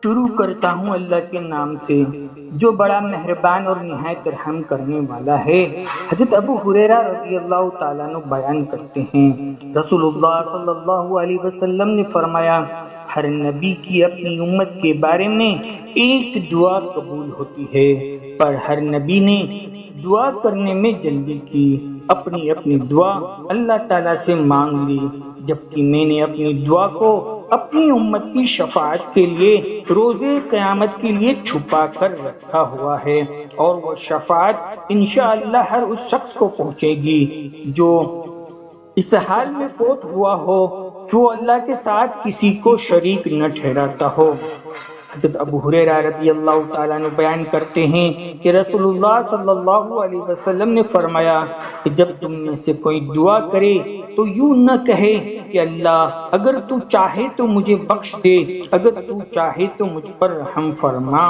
شروع کرتا ہوں اللہ کے نام سے جو بڑا مہربان اور نہایت رحم کرنے والا ہے۔ حضرت ابو ہریرہ رضی اللہ تعالیٰ عنہ بیان کرتے ہیں، رسول اللہ صلی اللہ علیہ وسلم نے فرمایا، ہر نبی کی اپنی امت کے بارے میں ایک دعا قبول ہوتی ہے، پر ہر نبی نے دعا کرنے میں جلدی کی، اپنی اپنی دعا اللہ تعالیٰ سے مانگ لی، جبکہ میں نے اپنی دعا کو اپنی امت کی شفاعت کے لیے روزے قیامت کے لیے چھپا کر رکھا ہوا ہے، اور وہ شفاعت انشاءاللہ ہر اس شخص کو پہنچے گی جو اس حال میں فوت ہوا ہو کہ وہ اللہ کے ساتھ کسی کو شریک نہ ٹھہراتا ہو۔ حضرت ابو ہریرہ رضی اللہ تعالیٰ عنہ بیان کرتے ہیں کہ رسول اللہ صلی اللہ علیہ وسلم نے فرمایا کہ جب تم میں سے کوئی دعا کرے تو یوں نہ کہے کہ اللہ اگر تو چاہے تو مجھے بخش دے، اگر تو چاہے تو مجھ پر رحم فرما،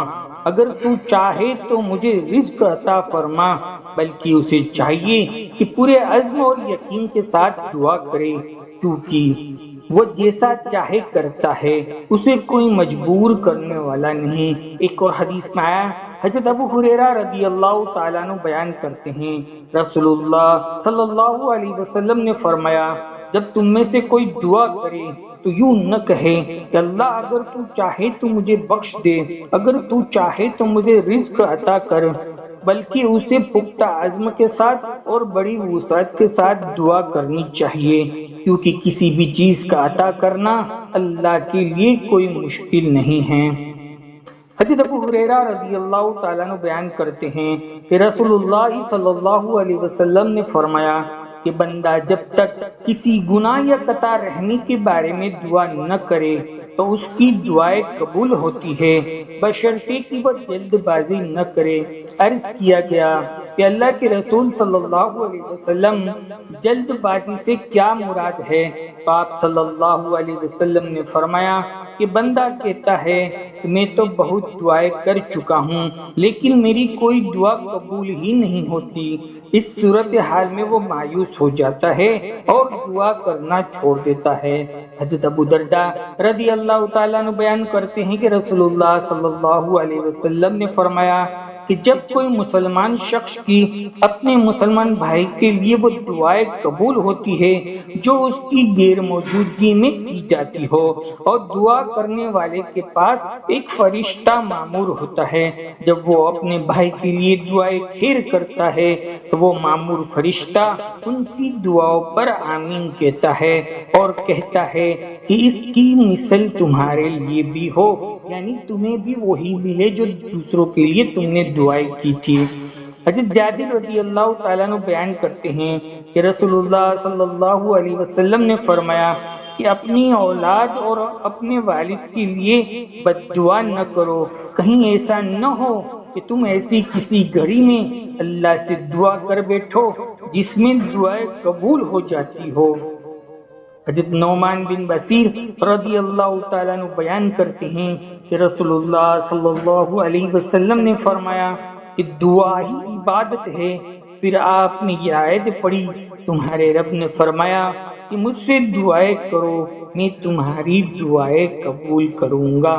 اگر تو چاہے تو مجھے رزق عطا فرما، بلکہ اسے چاہیے کہ پورے عزم اور یقین کے ساتھ دعا کرے، کیونکہ وہ جیسا چاہے کرتا ہے، اسے کوئی مجبور کرنے والا نہیں۔ ایک اور حدیث میں آیا، حضرت ابو ہریرہ رضی اللہ تعالیٰ عنہ بیان کرتے ہیں، رسول اللہ صلی اللہ علیہ وسلم نے فرمایا، جب تم میں سے کوئی دعا کرے تو یوں نہ کہے کہ اللہ اگر تو چاہے تو مجھے بخش دے، اگر تو چاہے تو مجھے رزق عطا کر، بلکہ اسے پختہ عزم کے ساتھ اور بڑی وسعت کے ساتھ دعا کرنی چاہیے، کیونکہ کسی بھی چیز کا عطا کرنا اللہ کے لیے کوئی مشکل نہیں ہے۔ حضرت ابو ہریرہ رضی اللہ تعالیٰ عنہ بیان کرتے ہیں کہ رسول اللہ صلی اللہ علیہ وسلم نے فرمایا کہ بندہ جب تک کسی گناہ یا قطع رحمی کے بارے میں دعا نہ کرے تو اس کی دعائیں قبول ہوتی ہے، بشرطے کہ وہ جلد بازی نہ کرے۔ عرض کیا گیا کہ اللہ کے رسول صلی اللہ علیہ وسلم جلد بازی سے کیا مراد ہے؟ تو آپ صلی اللہ علیہ وسلم نے فرمایا کہ بندہ کہتا ہے کہ میں تو بہت دعائیں کر چکا ہوں لیکن میری کوئی دعا قبول ہی نہیں ہوتی، اس صورتحال میں وہ مایوس ہو جاتا ہے اور دعا کرنا چھوڑ دیتا ہے۔ حضرت ابو درداء رضی اللہ تعالیٰ عنہ بیان کرتے ہیں کہ رسول اللہ صلی اللہ علیہ وسلم نے فرمایا کہ جب کوئی مسلمان شخص کی اپنے مسلمان بھائی کے لیے وہ دعائیں قبول ہوتی ہے جو اس کی غیر موجودگی میں کی جاتی ہو، اور دعا کرنے والے کے پاس ایک فرشتہ مامور ہوتا ہے، جب وہ اپنے بھائی کے لیے دعائیں خیر کرتا ہے تو وہ مامور فرشتہ ان کی دعاؤں پر آمین کہتا ہے اور کہتا ہے کہ اس کی مثل تمہارے لیے بھی ہو، یعنی تمہیں بھی وہی ملے جو دوسروں کے لیے تم نے دعائیں کی تھی۔ حضرت جابر رضی اللہ تعالیٰ عنہ بیان کرتے ہیں کہ رسول اللہ صلی اللہ علیہ وسلم نے فرمایا کہ اپنی اولاد اور اپنے والد کے لیے بد دعا نہ کرو، کہیں ایسا نہ ہو کہ تم ایسی کسی گھڑی میں اللہ سے دعا کر بیٹھو جس میں دعائیں قبول ہو جاتی ہو۔ حضرت نعمان بن بشیر رضی اللہ تعالیٰ عنہ بیان کرتے ہیں کہ رسول اللہ صلی اللہ علیہ وسلم نے فرمایا کہ دعا ہی عبادت ہے۔ پھر آپ نے یہ آیت پڑھی، تمہارے رب نے فرمایا کہ مجھ سے دعائیں کرو، میں تمہاری دعائیں قبول کروں گا۔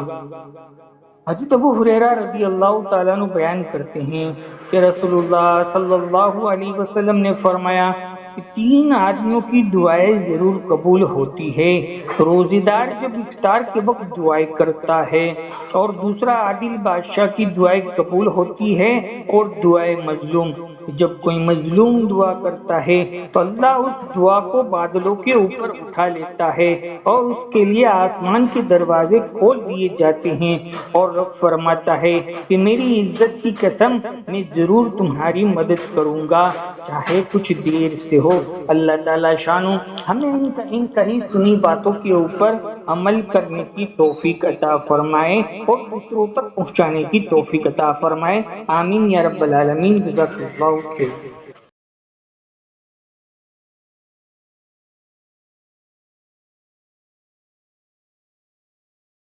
حضرت ابو ہریرہ رضی اللہ تعالیٰ عنہ بیان کرتے ہیں کہ رسول اللہ صلی اللہ علیہ وسلم نے فرمایا کہ 3 آدمیوں کی دعائیں ضرور قبول ہوتی ہے، روزے دار جب افطار کے وقت دعائیں کرتا ہے، اور دوسرا عادل بادشاہ کی دعائیں قبول ہوتی ہے، اور دعائیں مظلوم، جب کوئی مظلوم دعا کرتا ہے تو اللہ اس دعا کو بادلوں کے اوپر اٹھا لیتا ہے اور اس کے لیے آسمان کے دروازے کھول دیے جاتے ہیں، اور رب فرماتا ہے کہ میری عزت کی قسم میں ضرور تمہاری مدد کروں گا، چاہے کچھ دیر سے ہو۔ اللہ تعالیٰ شانو ہمیں ان کہیں سنی باتوں کے اوپر عمل کرنے کی توفیق عطا فرمائے اور دوسروں تک پہنچانے کی توفیق عطا فرمائے، آمین یا رب العالمین۔ جزاک اللہ خیر۔